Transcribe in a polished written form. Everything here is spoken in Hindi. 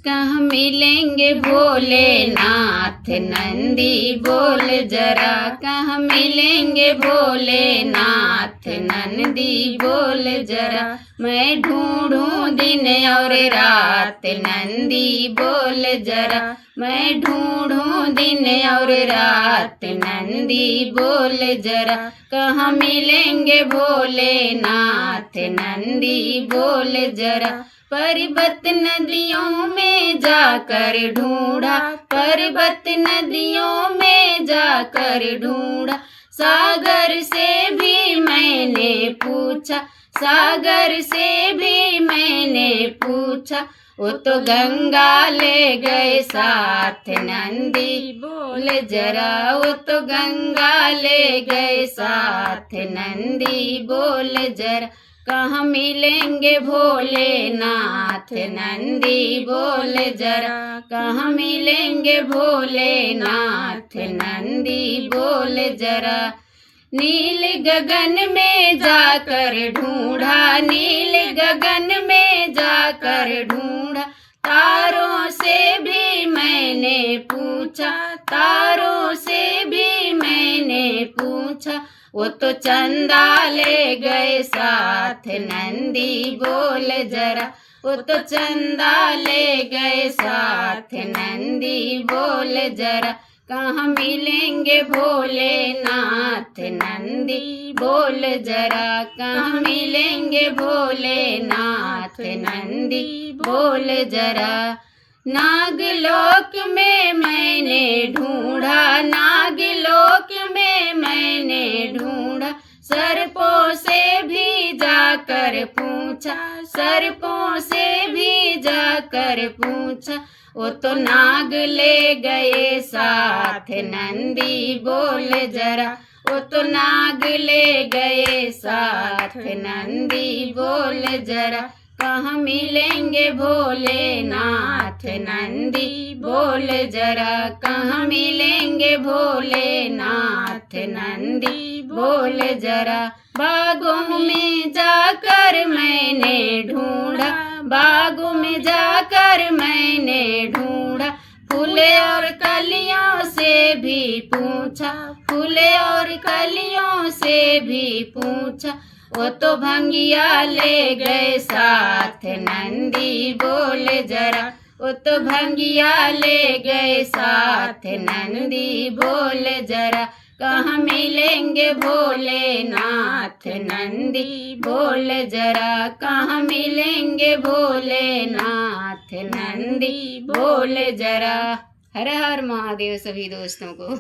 कहाँ मिलेंगे भोलेनाथ नंदी बोल जरा, कहाँ मिलेंगे भोलेनाथ नंदी बोल जरा। मैं ढूंढूं दिन और रात नंदी बोल जरा, मैं ढूंढूं दिन और रात नंदी बोल जरा। कहाँ मिलेंगे भोलेनाथ नंदी बोल जरा। पर्वत नदियों में जाकर ढूंढा, पर्वत नदियों में जाकर ढूंढा। सागर से भी मैंने पूछा, सागर से भी मैंने पूछा। वो तो गंगा ले गए साथ नंदी बोल जरा, वो तो गंगा ले गए साथ नंदी बोल जरा। कहाँ मिलेंगे भोलेनाथ नंदी बोल जरा, कहाँ मिलेंगे भोलेनाथ नंदी बोल जरा। नील गगन में जाकर ढूंढा, नील गगन में जाकर ढूंढा। तारों से भी मैंने पूछा, तारों से भी मैंने पूछा। वो तो चंदा ले गए साथ नंदी बोल जरा, वो तो चंदा ले गए साथ नंदी बोल जरा। कहाँ मिलेंगे भोलेनाथ नंदी बोल जरा, कहाँ मिलेंगे भोलेनाथ नंदी बोल जरा। नागलोक में मैंने ढूंढा, नागलोक में मैंने ढूंढा। सर्पों से भी जाकर पूछा, सर्पों से भी जाकर पूछा। वो तो नाग ले गए साथ नंदी बोल जरा, वो तो नाग ले गए साथ नंदी बोल जरा। कहाँ मिलेंगे भोलेनाथ नंदी बोल जरा, कहाँ मिलेंगे भोलेनाथ नंदी बोल जरा। बागों में जाकर मैंने ढूंढा, बागों में जाकर मैंने ढूंढा। फूले और कलियों से भी पूछा, फूले और कलियों से भी पूछा। वो तो भंगिया ले गए साथ नंदी बोल जरा, वो तो भंगिया ले गए साथ नंदी बोल जरा। कहाँ मिलेंगे भोलेनाथ नंदी बोल जरा, कहाँ मिलेंगे भोलेनाथ नंदी बोल जरा। हर हर महादेव सभी दोस्तों को।